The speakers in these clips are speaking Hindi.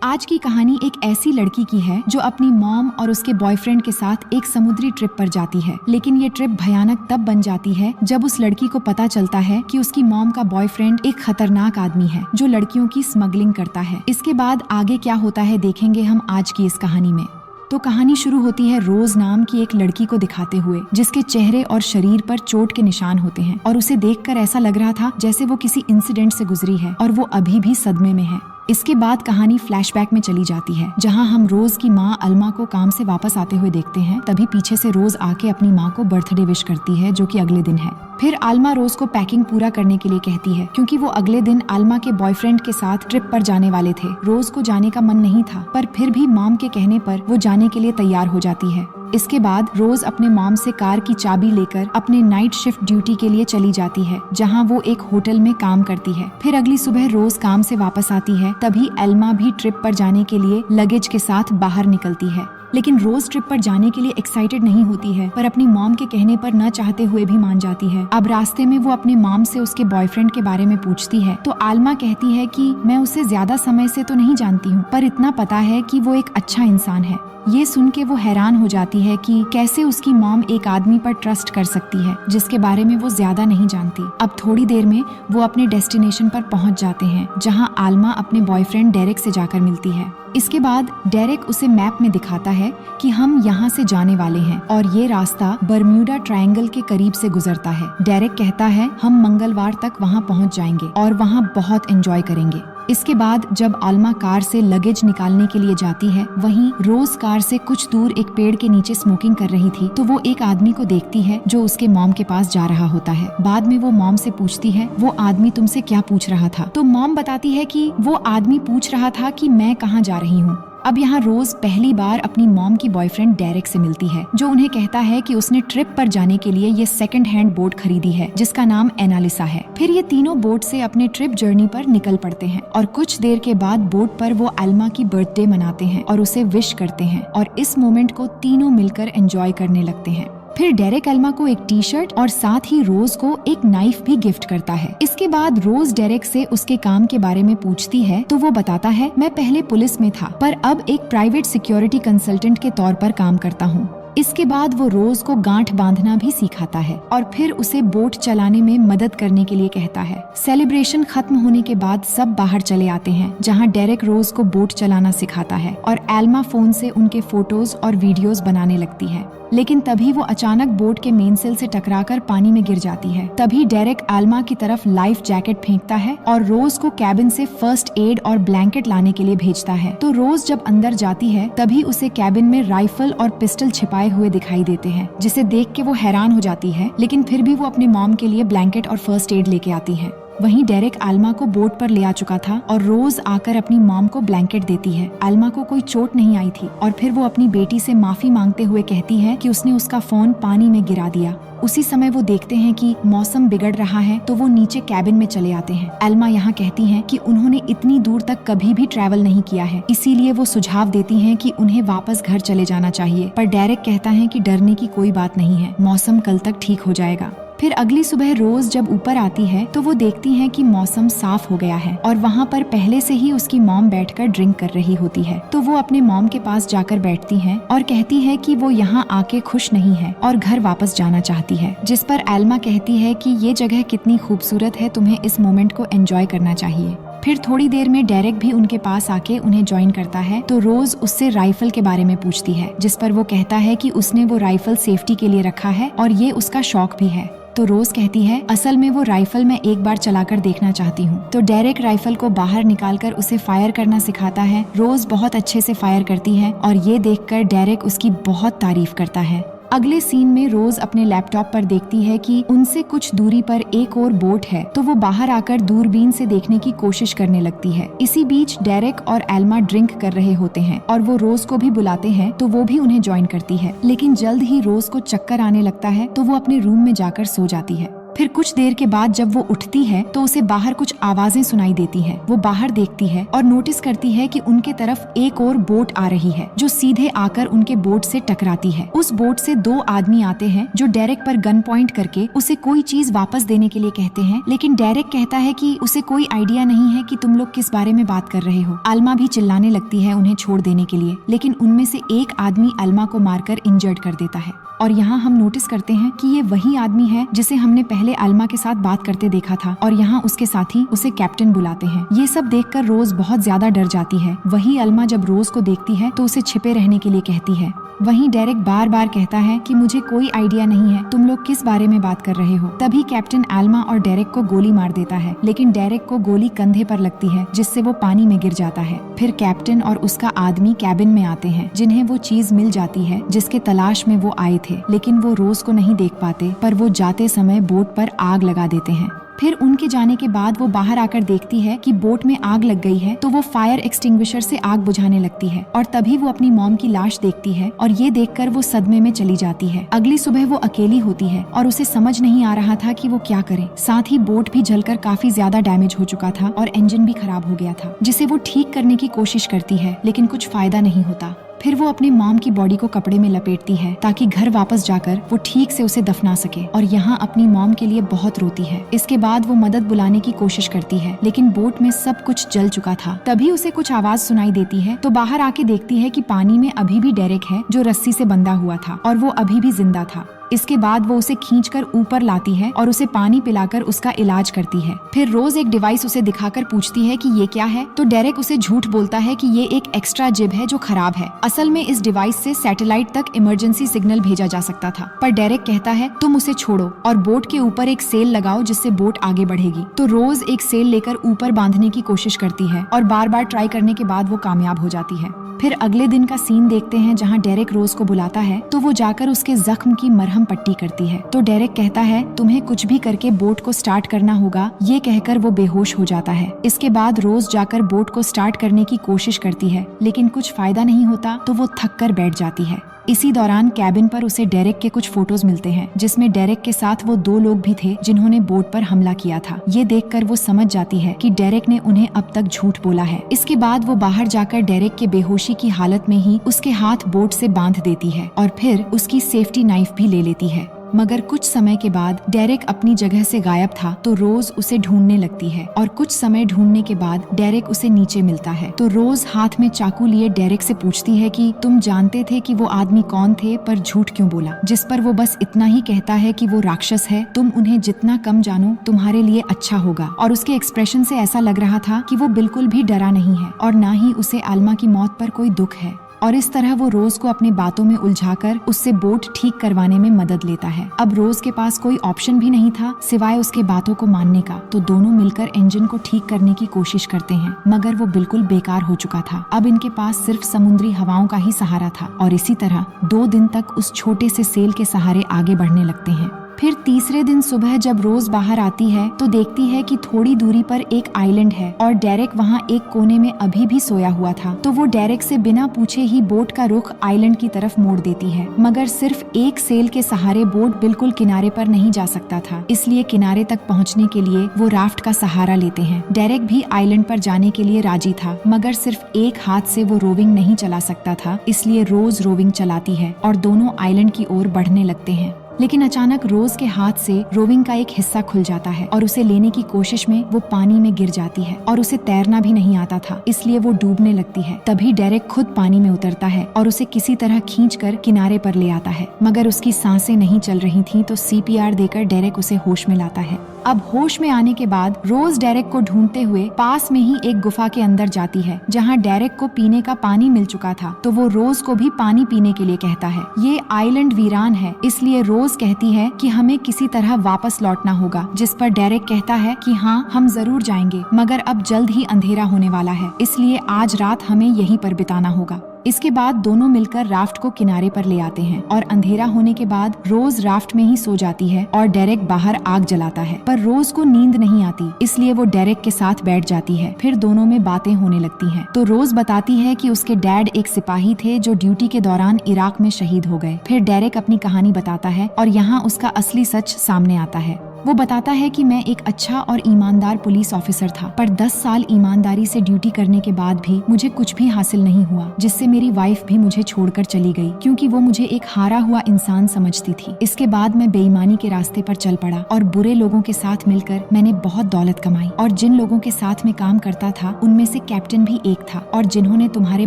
आज की कहानी एक ऐसी लड़की की है जो अपनी मॉम और उसके बॉयफ्रेंड के साथ एक समुद्री ट्रिप पर जाती है। लेकिन ये ट्रिप भयानक तब बन जाती है जब उस लड़की को पता चलता है कि उसकी मॉम का बॉयफ्रेंड एक खतरनाक आदमी है जो लड़कियों की स्मगलिंग करता है। इसके बाद आगे क्या होता है देखेंगे हम आज की इस कहानी में। तो कहानी शुरू होती है रोज नाम की एक लड़की को दिखाते हुए, जिसके चेहरे और शरीर पर चोट के निशान होते हैं और उसे देखकर ऐसा लग रहा था जैसे वो किसी इंसिडेंट से गुजरी है और वो अभी भी सदमे में है। इसके बाद कहानी फ्लैशबैक में चली जाती है, जहां हम रोज की माँ अल्मा को काम से वापस आते हुए देखते हैं। तभी पीछे से रोज आके अपनी माँ को बर्थडे विश करती है, जो कि अगले दिन है। फिर आल्मा रोज को पैकिंग पूरा करने के लिए कहती है, क्योंकि वो अगले दिन आल्मा के बॉयफ्रेंड के साथ ट्रिप पर जाने वाले थे। रोज को जाने का मन नहीं था, पर फिर भी मॉम के कहने पर वो जाने के लिए तैयार हो जाती है। इसके बाद रोज अपने मॉम से कार की चाबी लेकर अपने नाइट शिफ्ट ड्यूटी के लिए चली जाती है, जहां वो एक होटल में काम करती है। फिर अगली सुबह रोज काम से वापस आती है। तभी एल्मा भी ट्रिप पर जाने के लिए लगेज के साथ बाहर निकलती है। लेकिन रोज ट्रिप पर जाने के लिए एक्साइटेड नहीं होती है, पर अपनी मॉम के कहने पर न चाहते हुए भी मान जाती है। अब रास्ते में वो अपने मॉम से उसके बॉयफ्रेंड के बारे में पूछती है, तो आल्मा कहती है कि मैं उसे ज्यादा समय से तो नहीं जानती हूँ, पर इतना पता है कि वो एक अच्छा इंसान है। ये सुन के वो हैरान हो जाती है कि कैसे उसकी मॉम एक आदमी पर ट्रस्ट कर सकती है जिसके बारे में वो ज्यादा नहीं जानती। अब थोड़ी देर में वो अपने डेस्टिनेशन पर पहुंच जाते हैं, जहां आल्मा अपने बॉयफ्रेंड डेरेक से जाकर मिलती है। इसके बाद डेरेक उसे मैप में दिखाता है कि हम यहाँ से जाने वाले हैं और ये रास्ता बर्म्यूडा ट्रायंगल के करीब से गुजरता है। डेरेक कहता है हम मंगलवार तक वहाँ पहुँच जाएंगे और वहाँ बहुत एंजॉय करेंगे। इसके बाद जब आल्मा कार से लगेज निकालने के लिए जाती है, वहीं रोज कार से कुछ दूर एक पेड़ के नीचे स्मोकिंग कर रही थी, तो वो एक आदमी को देखती है जो उसके मॉम के पास जा रहा होता है। बाद में वो मॉम से पूछती है, वो आदमी तुमसे क्या पूछ रहा था? तो मॉम बताती है कि वो आदमी पूछ रहा था कि मैं कहाँ जा रही हूँ। अब यहाँ रोज पहली बार अपनी मॉम की बॉयफ्रेंड डेरेक से मिलती है, जो उन्हें कहता है कि उसने ट्रिप पर जाने के लिए ये सेकंड हैंड बोट खरीदी है, जिसका नाम एनालिसा है। फिर ये तीनों बोट से अपने ट्रिप जर्नी पर निकल पड़ते हैं और कुछ देर के बाद बोट पर वो आल्मा की बर्थडे मनाते हैं और उसे विश करते हैं और इस मोमेंट को तीनों मिलकर एंजॉय करने लगते हैं। फिर डेरेक अल्मा को एक टी शर्ट और साथ ही रोज को एक नाइफ भी गिफ्ट करता है। इसके बाद रोज डेरेक से उसके काम के बारे में पूछती है, तो वो बताता है मैं पहले पुलिस में था, पर अब एक प्राइवेट सिक्योरिटी कंसल्टेंट के तौर पर काम करता हूँ। इसके बाद वो रोज को गांठ बांधना भी सिखाता है और फिर उसे बोट चलाने में मदद करने के लिए कहता है। सेलिब्रेशन खत्म होने के बाद सब बाहर चले आते हैं, जहां डेरेक रोज को बोट चलाना सिखाता है और एल्मा फोन से उनके फोटोज और वीडियोस बनाने लगती है। लेकिन तभी वो अचानक बोट के मेनसेल से टकराकर पानी में गिर जाती है। तभी डेरेक आल्मा की तरफ लाइफ जैकेट फेंकता है और रोज को कैबिन से फर्स्ट एड और ब्लैंकेट लाने के लिए भेजता है। तो रोज जब अंदर जाती है, तभी उसे कैबिन में राइफल और पिस्टल छिपाए हुए दिखाई देते हैं, जिसे देख के वो हैरान हो जाती है। लेकिन फिर भी वो अपने मॉम के लिए ब्लैंकेट और फर्स्ट एड लेके आती है। वहीं डेरेक आल्मा को बोट पर ले आ चुका था और रोज आकर अपनी मॉम को ब्लैंकेट देती है। आल्मा को कोई चोट नहीं आई थी और फिर वो अपनी बेटी से माफी मांगते हुए कहती है कि उसने उसका फोन पानी में गिरा दिया। उसी समय वो देखते हैं कि मौसम बिगड़ रहा है, तो वो नीचे कैबिन में चले आते हैं। एल्मा यहाँ कहती हैं कि उन्होंने इतनी दूर तक कभी भी ट्रैवल नहीं किया है, इसीलिए वो सुझाव देती हैं कि उन्हें वापस घर चले जाना चाहिए। पर डेरेक कहता है कि डरने की कोई बात नहीं है, मौसम कल तक ठीक हो जाएगा। फिर अगली सुबह रोज जब ऊपर आती है, तो वो देखती है कि मौसम साफ हो गया है और वहाँ पर पहले से ही उसकी मॉम बैठकर ड्रिंक कर रही होती है। तो वो अपने मॉम के पास जाकर बैठती है और कहती है कि वो यहाँ आके खुश नहीं है और घर वापस जाना चाहती है। जिस पर एल्मा कहती है कि ये जगह कितनी खूबसूरत है, तुम्हें इस मोमेंट को एंजॉय करना चाहिए। फिर थोड़ी देर में डेरेक भी उनके पास आके उन्हें ज्वाइन करता है। तो रोज उससे राइफल के बारे में पूछती है, जिस पर वो कहता है कि उसने वो राइफल सेफ्टी के लिए रखा है और ये उसका शौक भी है। तो रोज कहती है असल में वो राइफल मैं एक बार चलाकर देखना चाहती हूँ। तो डेरेक राइफल को बाहर निकालकर उसे फायर करना सिखाता है। रोज बहुत अच्छे से फायर करती है और ये देखकर डेरेक उसकी बहुत तारीफ करता है। अगले सीन में रोज अपने लैपटॉप पर देखती है कि उनसे कुछ दूरी पर एक और बोट है, तो वो बाहर आकर दूरबीन से देखने की कोशिश करने लगती है। इसी बीच डेरेक और एल्मा ड्रिंक कर रहे होते हैं और वो रोज को भी बुलाते हैं, तो वो भी उन्हें ज्वाइन करती है। लेकिन जल्द ही रोज को चक्कर आने लगता है, तो वो अपने रूम में जाकर सो जाती है। फिर कुछ देर के बाद जब वो उठती है तो उसे बाहर कुछ आवाजें सुनाई देती हैं। वो बाहर देखती है और नोटिस करती है कि उनके तरफ एक और बोट आ रही है जो सीधे आकर उनके बोट से टकराती है। उस बोट से 2 आदमी आते हैं जो डेरेक पर गन पॉइंट करके उसे कोई चीज वापस देने के लिए कहते हैं, लेकिन डेरेक कहता है कि उसे कोई आइडिया नहीं है कि तुम लोग किस बारे में बात कर रहे हो। अल्मा भी चिल्लाने लगती है उन्हें छोड़ देने के लिए, लेकिन उनमें से एक आदमी अल्मा को मारकर इंजर्ड कर देता है। और यहाँ हम नोटिस करते हैं कि ये वही आदमी है जिसे हमने पहले अल्मा के साथ बात करते देखा था, और यहाँ उसके साथी उसे कैप्टन बुलाते हैं। ये सब देखकर रोज बहुत ज्यादा डर जाती है। वही अल्मा जब रोज को देखती है तो उसे छिपे रहने के लिए कहती है। वहीं डेरेक बार बार कहता है कि मुझे कोई आइडिया नहीं है, तुम लोग किस बारे में बात कर रहे हो। तभी कैप्टन अल्मा और डेरेक को गोली मार देता है, लेकिन डेरेक को गोली कंधे पर लगती है जिससे वो पानी में गिर जाता है। फिर कैप्टन और उसका आदमी कैबिन में आते हैं, जिन्हें वो चीज मिल जाती है जिसके तलाश में वो आए थे, लेकिन वो रोज को नहीं देख पाते, पर वो जाते समय बोट पर आग लगा देते हैं। फिर उनके जाने के बाद वो बाहर आकर देखती है कि बोट में आग लग गई है, तो वो फायर एक्सटिंग्विशर से आग बुझाने लगती है, और तभी वो अपनी मॉम की लाश देखती है, और ये देखकर वो सदमे में चली जाती है। अगली सुबह वो अकेली होती है और उसे समझ नहीं आ रहा था कि वो क्या करे। साथ ही बोट भी जलकर काफी ज्यादा डैमेज हो चुका था और इंजन भी खराब हो गया था, जिसे वो ठीक करने की कोशिश करती है, लेकिन कुछ फायदा नहीं होता। फिर वो अपने मॉम की बॉडी को कपड़े में लपेटती है ताकि घर वापस जाकर वो ठीक से उसे दफना सके, और यहाँ अपनी मॉम के लिए बहुत रोती है। इसके बाद वो मदद बुलाने की कोशिश करती है, लेकिन बोट में सब कुछ जल चुका था। तभी उसे कुछ आवाज सुनाई देती है, तो बाहर आके देखती है कि पानी में अभी भी डेरेक है जो रस्सी से बंधा हुआ था, और वो अभी भी जिंदा था। इसके बाद वो उसे खींचकर ऊपर लाती है और उसे पानी पिलाकर उसका इलाज करती है। फिर रोज एक डिवाइस उसे दिखाकर पूछती है कि ये क्या है, तो डेरेक उसे झूठ बोलता है कि ये एक एक्स्ट्रा जिब है जो खराब है। असल में इस डिवाइस से सैटेलाइट तक इमरजेंसी सिग्नल भेजा जा सकता था, पर डेरेक कहता है तुम उसे छोड़ो और बोट के ऊपर एक सेल लगाओ जिससे बोट आगे बढ़ेगी। तो रोज एक सेल लेकर ऊपर बांधने की कोशिश करती है, और बार बार ट्राई करने के बाद वो कामयाब हो जाती है। फिर अगले दिन का सीन देखते हैं जहाँ डेरेक रोज को बुलाता है, तो वो जाकर उसके जख्म की मरहम पट्टी करती है। तो डेरेक कहता है तुम्हें कुछ भी करके बोट को स्टार्ट करना होगा। ये कहकर वो बेहोश हो जाता है। इसके बाद रोज जाकर बोट को स्टार्ट करने की कोशिश करती है, लेकिन कुछ फायदा नहीं होता, तो वो थक कर बैठ जाती है। इसी दौरान कैबिन पर उसे डेरेक के कुछ फोटोज मिलते हैं, जिसमें डेरेक के साथ वो 2 लोग भी थे जिन्होंने बोट पर हमला किया था। ये देखकर वो समझ जाती है कि डेरेक ने उन्हें अब तक झूठ बोला है। इसके बाद वो बाहर जाकर डेरेक के बेहोशी की हालत में ही उसके हाथ बोट से बांध देती है, और फिर उसकी सेफ्टी नाइफ भी ले लेती है। मगर कुछ समय के बाद डेरेक अपनी जगह से गायब था, तो रोज उसे ढूंढने लगती है, और कुछ समय ढूंढने के बाद डेरेक उसे नीचे मिलता है। तो रोज हाथ में चाकू लिए डेरेक से पूछती है कि तुम जानते थे कि वो आदमी कौन थे, पर झूठ क्यों बोला। जिस पर वो बस इतना ही कहता है कि वो राक्षस है, तुम उन्हें जितना कम जानो तुम्हारे लिए अच्छा होगा। और उसके एक्सप्रेशन से ऐसा लग रहा था कि वो बिल्कुल भी डरा नहीं है, और न ही उसे अल्मा की मौत पर कोई दुख है। और इस तरह वो रोज को अपनी बातों में उलझाकर उससे बोट ठीक करवाने में मदद लेता है। अब रोज के पास कोई ऑप्शन भी नहीं था सिवाय उसके बातों को मानने का, तो दोनों मिलकर इंजन को ठीक करने की कोशिश करते हैं, मगर वो बिल्कुल बेकार हो चुका था। अब इनके पास सिर्फ समुद्री हवाओं का ही सहारा था, और इसी तरह 2 दिन तक उस छोटे से सेल के सहारे आगे बढ़ने लगते हैं। फिर तीसरे दिन सुबह जब रोज बाहर आती है, तो देखती है कि थोड़ी दूरी पर एक आइलैंड है, और डेरेक वहाँ एक कोने में अभी भी सोया हुआ था। तो वो डेरेक से बिना पूछे ही बोट का रुख आइलैंड की तरफ मोड़ देती है, मगर सिर्फ एक सेल के सहारे बोट बिल्कुल किनारे पर नहीं जा सकता था, इसलिए किनारे तक पहुँचने के लिए वो राफ्ट का सहारा लेते हैं। डेरेक भी आइलैंड पर जाने के लिए राजी था, मगर सिर्फ एक हाथ से वो रोविंग नहीं चला सकता था, इसलिए रोज रोविंग चलाती है और दोनों आइलैंड की ओर बढ़ने लगते हैं। लेकिन अचानक रोज के हाथ से रोविंग का एक हिस्सा खुल जाता है, और उसे लेने की कोशिश में वो पानी में गिर जाती है, और उसे तैरना भी नहीं आता था, इसलिए वो डूबने लगती है। तभी डेरेक खुद पानी में उतरता है और उसे किसी तरह खींचकर किनारे पर ले आता है, मगर उसकी सांसें नहीं चल रही थीं, तो CPR देकर डेरेक उसे होश में लाता है। अब होश में आने के बाद रोज डेरेक को ढूंढते हुए पास में ही एक गुफा के अंदर जाती है, जहाँ डेरेक को पीने का पानी मिल चुका था, तो वो रोज को भी पानी पीने के लिए कहता है। ये आइलैंड वीरान है, इसलिए रोज कहती है कि हमें किसी तरह वापस लौटना होगा, जिस पर डेरेक कहता है कि हाँ, हम जरूर जाएंगे, मगर अब जल्द ही अंधेरा होने वाला है, इसलिए आज रात हमें यहीं पर बिताना होगा। इसके बाद दोनों मिलकर राफ्ट को किनारे पर ले आते हैं, और अंधेरा होने के बाद रोज राफ्ट में ही सो जाती है और डेरेक बाहर आग जलाता है, पर रोज को नींद नहीं आती, इसलिए वो डेरेक के साथ बैठ जाती है। फिर दोनों में बातें होने लगती हैं। तो रोज बताती है कि उसके डैड एक सिपाही थे जो ड्यूटी के दौरान इराक में शहीद हो गए। फिर डेरेक अपनी कहानी बताता है, और यहाँ उसका असली सच सामने आता है। वो बताता है कि मैं एक अच्छा और ईमानदार पुलिस ऑफिसर था, पर 10 साल ईमानदारी से ड्यूटी करने के बाद भी मुझे कुछ भी हासिल नहीं हुआ, जिससे मेरी वाइफ भी मुझे छोड़कर चली गई, क्योंकि वो मुझे एक हारा हुआ इंसान समझती थी। इसके बाद मैं बेईमानी के रास्ते पर चल पड़ा और बुरे लोगों के साथ मिलकर मैंने बहुत दौलत कमाई, और जिन लोगों के साथ में काम करता था उनमें से कैप्टन भी एक था, और जिन्होंने तुम्हारे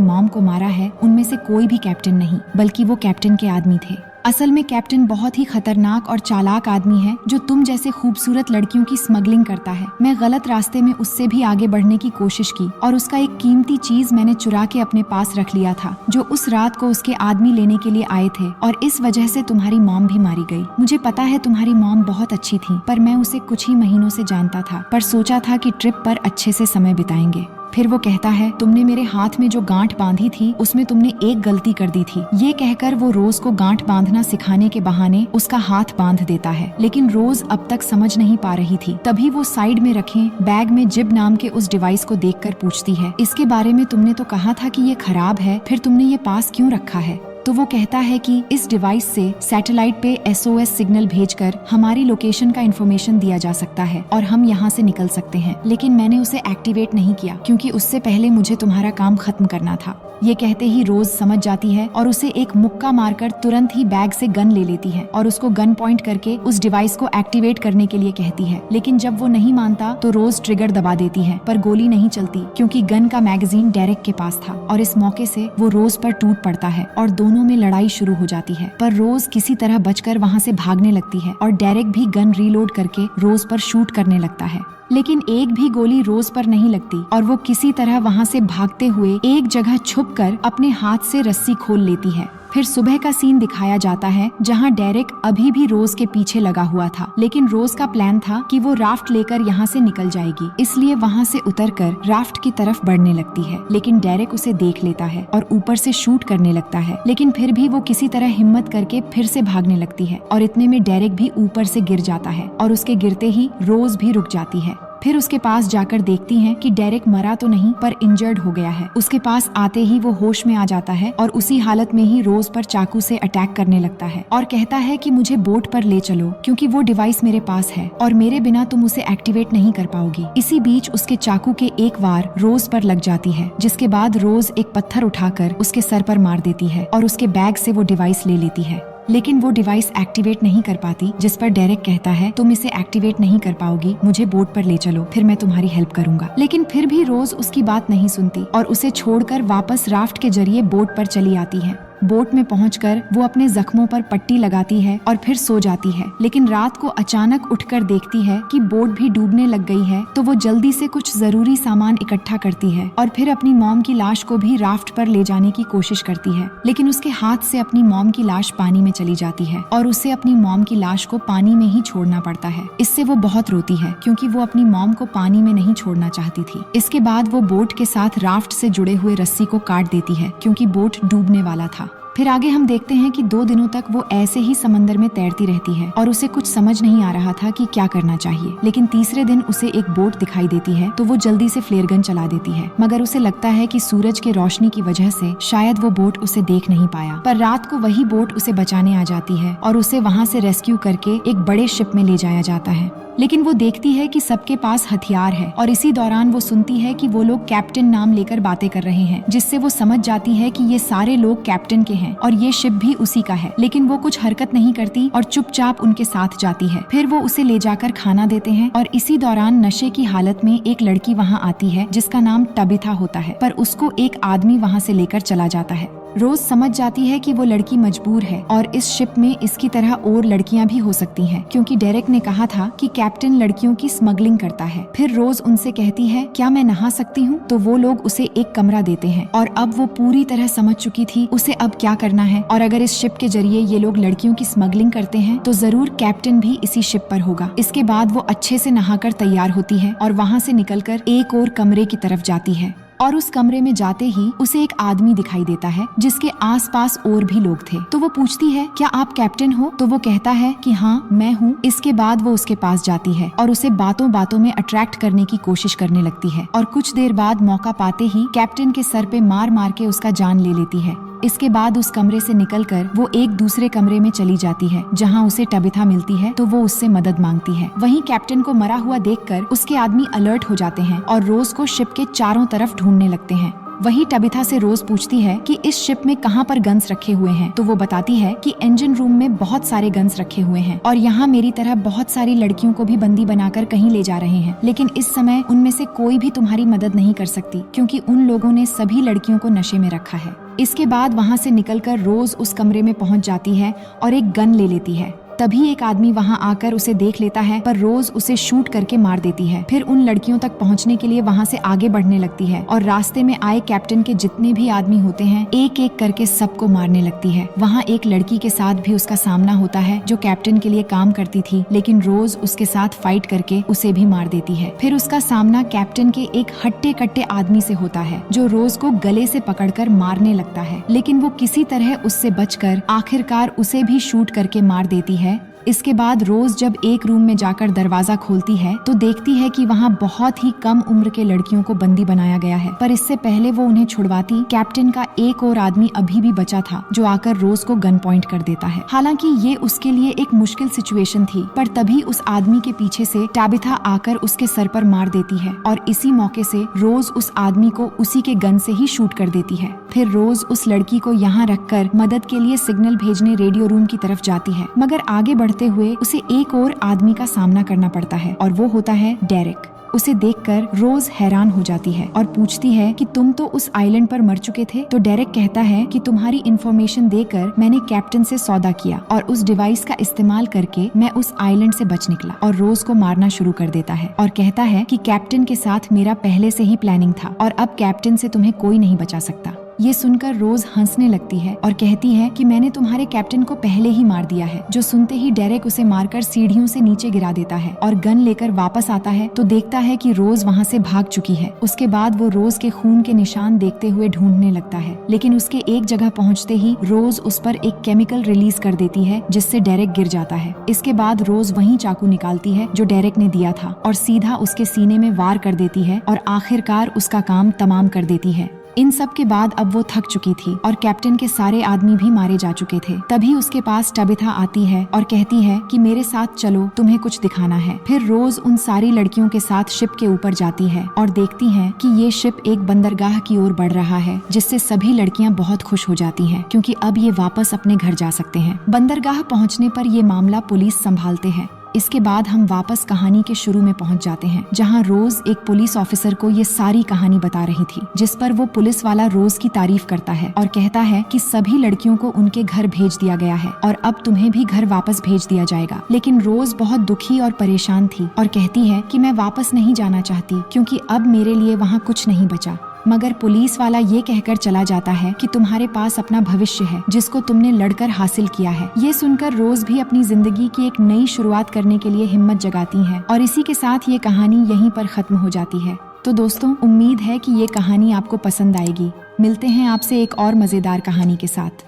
मॉम को मारा है उनमें से कोई भी कैप्टन नहीं, बल्कि वो कैप्टन के आदमी थे। असल में कैप्टन बहुत ही खतरनाक और चालाक आदमी है जो तुम जैसे खूबसूरत लड़कियों की स्मगलिंग करता है। मैं गलत रास्ते में उससे भी आगे बढ़ने की कोशिश की और उसका एक कीमती चीज मैंने चुरा के अपने पास रख लिया था, जो उस रात को उसके आदमी लेने के लिए आए थे, और इस वजह से तुम्हारी मॉम भी मारी गई। मुझे पता है तुम्हारी मॉम बहुत अच्छी थी, पर मैं उसे कुछ ही महीनों से जानता था, पर सोचा था कि ट्रिप पर अच्छे से समय बिताएंगे। फिर वो कहता है, तुमने मेरे हाथ में जो गांठ बांधी थी उसमें तुमने एक गलती कर दी थी। ये कहकर वो रोज को गांठ बांधना सिखाने के बहाने उसका हाथ बांध देता है, लेकिन रोज अब तक समझ नहीं पा रही थी। तभी वो साइड में रखे बैग में जिब नाम के उस डिवाइस को देखकर पूछती है, इसके बारे में तुमने तो कहा था कि ये खराब है, फिर तुमने ये पास क्यों रखा है? तो वो कहता है कि इस डिवाइस से सैटेलाइट पे SOS सिग्नल भेजकर हमारी लोकेशन का इन्फॉर्मेशन दिया जा सकता है और हम यहाँ से निकल सकते हैं, लेकिन मैंने उसे एक्टिवेट नहीं किया क्योंकि उससे पहले मुझे तुम्हारा काम खत्म करना था। ये कहते ही रोज समझ जाती है और उसे एक मुक्का मारकर तुरंत ही बैग से गन ले लेती है और उसको गन पॉइंट करके उस डिवाइस को एक्टिवेट करने के लिए कहती है, लेकिन जब वो नहीं मानता तो रोज ट्रिगर दबा देती है, पर गोली नहीं चलती क्योंकि गन का मैगजीन डेरेक के पास था, और इस मौके से वो रोज पर टूट पड़ता है और दोनों में लड़ाई शुरू हो जाती है। पर रोज किसी तरह बचकर वहाँ से भागने लगती है और डेरेक भी गन रीलोड करके रोज पर शूट करने लगता है, लेकिन एक भी गोली रोज पर नहीं लगती और वो किसी तरह वहाँ से भागते हुए एक जगह छुपकर अपने हाथ से रस्सी खोल लेती है। फिर सुबह का सीन दिखाया जाता है जहाँ डेरेक अभी भी रोज के पीछे लगा हुआ था, लेकिन रोज का प्लान था कि वो राफ्ट लेकर यहाँ से निकल जाएगी, इसलिए वहाँ से उतरकर राफ्ट की तरफ बढ़ने लगती है, लेकिन डेरेक उसे देख लेता है और ऊपर से शूट करने लगता है, लेकिन फिर भी वो किसी तरह हिम्मत करके फिर से भागने लगती है और इतने में डेरेक भी ऊपर से गिर जाता है और उसके गिरते ही रोज भी रुक जाती है। फिर उसके पास जाकर देखती हैं कि डेरेक मरा तो नहीं पर इंजर्ड हो गया है। उसके पास आते ही वो होश में आ जाता है और उसी हालत में ही रोज पर चाकू से अटैक करने लगता है और कहता है कि मुझे बोट पर ले चलो क्योंकि वो डिवाइस मेरे पास है और मेरे बिना तुम उसे एक्टिवेट नहीं कर पाओगी। इसी बीच उसके चाकू के एक वार रोज पर लग जाती है, जिसके बाद रोज एक पत्थर उठाकर उसके सर पर मार देती है और उसके बैग से वो डिवाइस ले लेती है, लेकिन वो डिवाइस एक्टिवेट नहीं कर पाती, जिस पर डेरेक कहता है, तुम इसे एक्टिवेट नहीं कर पाओगी, मुझे बोट पर ले चलो, फिर मैं तुम्हारी हेल्प करूंगा। लेकिन फिर भी रोज उसकी बात नहीं सुनती और उसे छोड़कर वापस राफ्ट के जरिए बोट पर चली आती है। बोट में पहुंचकर वो अपने जख्मों पर पट्टी लगाती है और फिर सो जाती है, लेकिन रात को अचानक उठकर देखती है कि बोट भी डूबने लग गई है, तो वो जल्दी से कुछ जरूरी सामान इकट्ठा करती है और फिर अपनी मॉम की लाश को भी राफ्ट पर ले जाने की कोशिश करती है, लेकिन उसके हाथ से अपनी मॉम की लाश पानी में चली जाती है और उसे अपनी मॉम की लाश को पानी में ही छोड़ना पड़ता है। इससे वो बहुत रोती है क्योंकि वो अपनी मॉम को पानी में नहीं छोड़ना चाहती थी। इसके बाद वो बोट के साथ राफ्ट से जुड़े हुए रस्सी को काट देती है क्योंकि बोट डूबने वाला था। फिर आगे हम देखते हैं कि 2 दिनों तक वो ऐसे ही समंदर में तैरती रहती है और उसे कुछ समझ नहीं आ रहा था कि क्या करना चाहिए, लेकिन तीसरे दिन उसे एक बोट दिखाई देती है तो वो जल्दी से फ्लेयर गन चला देती है, मगर उसे लगता है कि सूरज के रोशनी की वजह से शायद वो बोट उसे देख नहीं पाया। पर रात को वही बोट उसे बचाने आ जाती है और उसे वहाँ से रेस्क्यू करके एक बड़े शिप में ले जाया जाता है, लेकिन वो देखती है कि सबके पास हथियार है और इसी दौरान वो सुनती है कि वो लोग कैप्टन नाम लेकर बातें कर रहे हैं, जिससे वो समझ जाती है कि ये सारे लोग कैप्टन के हैं और ये शिप भी उसी का है, लेकिन वो कुछ हरकत नहीं करती और चुपचाप उनके साथ जाती है। फिर वो उसे ले जाकर खाना देते हैं और इसी दौरान नशे की हालत में एक लड़की वहाँ आती है जिसका नाम टबिथा होता है, पर उसको एक आदमी वहाँ से लेकर चला जाता है। रोज समझ जाती है कि वो लड़की मजबूर है और इस शिप में इसकी तरह और लड़कियां भी हो सकती हैं, क्योंकि डेरेक ने कहा था कि कैप्टन लड़कियों की स्मगलिंग करता है। फिर रोज उनसे कहती है, क्या मैं नहा सकती हूँ? तो वो लोग उसे एक कमरा देते हैं और अब वो पूरी तरह समझ चुकी थी उसे अब क्या करना है, और अगर इस शिप के जरिए ये लोग लड़कियों की स्मगलिंग करते हैं तो जरूर कैप्टन भी इसी शिप पर होगा। इसके बाद वो अच्छे से नहाकर तैयार होती है और वहाँ से निकलकर एक और कमरे की तरफ जाती है और उस कमरे में जाते ही उसे एक आदमी दिखाई देता है जिसके आसपास और भी लोग थे। तो वो पूछती है, क्या आप कैप्टन हो? तो वो कहता है कि हाँ मैं हूँ। इसके बाद वो उसके पास जाती है और उसे बातों बातों में अट्रैक्ट करने की कोशिश करने लगती है और कुछ देर बाद मौका पाते ही कैप्टन के सर पे मार मार के उसका जान ले लेती है। इसके बाद उस कमरे से निकलकर वो एक दूसरे कमरे में चली जाती है जहाँ उसे टबिथा मिलती है तो वो उससे मदद मांगती है। वहीं कैप्टन को मरा हुआ देखकर उसके आदमी अलर्ट हो जाते हैं और रोज को शिप के चारों तरफ ढूंढने लगते हैं। वही टबिथा से रोज पूछती है कि इस शिप में कहाँ पर गन्स रखे हुए हैं, तो वो बताती है कि इंजन रूम में बहुत सारे गन्स रखे हुए हैं और यहाँ मेरी तरह बहुत सारी लड़कियों को भी बंदी बनाकर कहीं ले जा रहे हैं, लेकिन इस समय उनमें से कोई भी तुम्हारी मदद नहीं कर सकती क्योंकि उन लोगों ने सभी लड़कियों को नशे में रखा है। इसके बाद वहाँ से निकलकर रोज उस कमरे में पहुँच जाती है और एक गन ले लेती है। तभी एक आदमी वहां आकर उसे देख लेता है पर रोज उसे शूट करके मार देती है। फिर उन लड़कियों तक पहुंचने के लिए वहां से आगे बढ़ने लगती है और रास्ते में आए कैप्टन के जितने भी आदमी होते हैं एक एक करके सबको मारने लगती है। वहां एक लड़की के साथ भी उसका सामना होता है जो कैप्टन के लिए काम करती थी, लेकिन रोज उसके साथ फाइट करके उसे भी मार देती है। फिर उसका सामना कैप्टन के एक हट्टे कट्टे आदमी से होता है जो रोज को गले से पकड़कर मारने लगता है, लेकिन वो किसी तरह उससे बचकर आखिरकार उसे भी शूट करके मार देती है। इसके बाद रोज जब एक रूम में जाकर दरवाजा खोलती है तो देखती है कि वहाँ बहुत ही कम उम्र के लड़कियों को बंदी बनाया गया है, पर इससे पहले वो उन्हें छुड़वाती कैप्टन का एक और आदमी अभी भी बचा था जो आकर रोज को गन पॉइंट कर देता है। हालांकि ये उसके लिए एक मुश्किल सिचुएशन थी, पर तभी उस आदमी के पीछे से टबिथा आकर उसके सर पर मार देती है और इसी मौके से रोज उस आदमी को उसी के गन से ही शूट कर देती है। फिर रोज उस लड़की को यहाँ रखकर मदद के लिए सिग्नल भेजने रेडियो रूम की तरफ जाती है, मगर आगे बढ़ते हुए उसे एक और आदमी का सामना करना पड़ता है और वो होता है डेरेक। उसे देखकर रोज हैरान हो जाती है और पूछती है कि तुम तो उस आइलैंड पर मर चुके थे। तो डेरेक कहता है कि तुम्हारी इन्फॉर्मेशन देकर मैंने कैप्टन से सौदा किया और उस डिवाइस का इस्तेमाल करके मैं उस आइलैंड से बच निकला, और रोज को मारना शुरू कर देता है और कहता है कि कैप्टन के साथ मेरा पहले से ही प्लानिंग था और अब कैप्टन से तुम्हें कोई नहीं बचा सकता। ये सुनकर रोज हंसने लगती है और कहती है कि मैंने तुम्हारे कैप्टन को पहले ही मार दिया है। जो सुनते ही डेरेक उसे मारकर सीढ़ियों से नीचे गिरा देता है और गन लेकर वापस आता है तो देखता है कि रोज वहाँ से भाग चुकी है। उसके बाद वो रोज के खून के निशान देखते हुए ढूंढने लगता है, लेकिन उसके एक जगह पहुँचते ही रोज उस पर एक केमिकल रिलीज कर देती है जिससे डेरेक गिर जाता है। इसके बाद रोज वही चाकू निकालती है जो डेरेक ने दिया था और सीधा उसके सीने में वार कर देती है और आखिरकार उसका काम तमाम कर देती है। इन सब के बाद अब वो थक चुकी थी और कैप्टन के सारे आदमी भी मारे जा चुके थे। तभी उसके पास टबिथा आती है और कहती है कि मेरे साथ चलो, तुम्हें कुछ दिखाना है। फिर रोज उन सारी लड़कियों के साथ शिप के ऊपर जाती है और देखती है कि ये शिप एक बंदरगाह की ओर बढ़ रहा है, जिससे सभी लड़कियां बहुत खुश हो जाती हैं क्योंकि अब ये वापस अपने घर जा सकते हैं। बंदरगाह पहुँचने पर ये मामला पुलिस संभालते हैं। इसके बाद हम वापस कहानी के शुरू में पहुंच जाते हैं जहां रोज एक पुलिस ऑफिसर को ये सारी कहानी बता रही थी, जिस पर वो पुलिस वाला रोज की तारीफ करता है और कहता है कि सभी लड़कियों को उनके घर भेज दिया गया है और अब तुम्हें भी घर वापस भेज दिया जाएगा। लेकिन रोज बहुत दुखी और परेशान थी और कहती है कि मैं वापस नहीं जाना चाहती क्योंकि अब मेरे लिए वहाँ कुछ नहीं बचा। मगर पुलिस वाला ये कहकर चला जाता है कि तुम्हारे पास अपना भविष्य है जिसको तुमने लड़कर हासिल किया है। ये सुनकर रोज भी अपनी जिंदगी की एक नई शुरुआत करने के लिए हिम्मत जगाती हैं और इसी के साथ ये कहानी यहीं पर खत्म हो जाती है। तो दोस्तों, उम्मीद है कि ये कहानी आपको पसंद आएगी। मिलते हैं आपसे एक और मजेदार कहानी के साथ।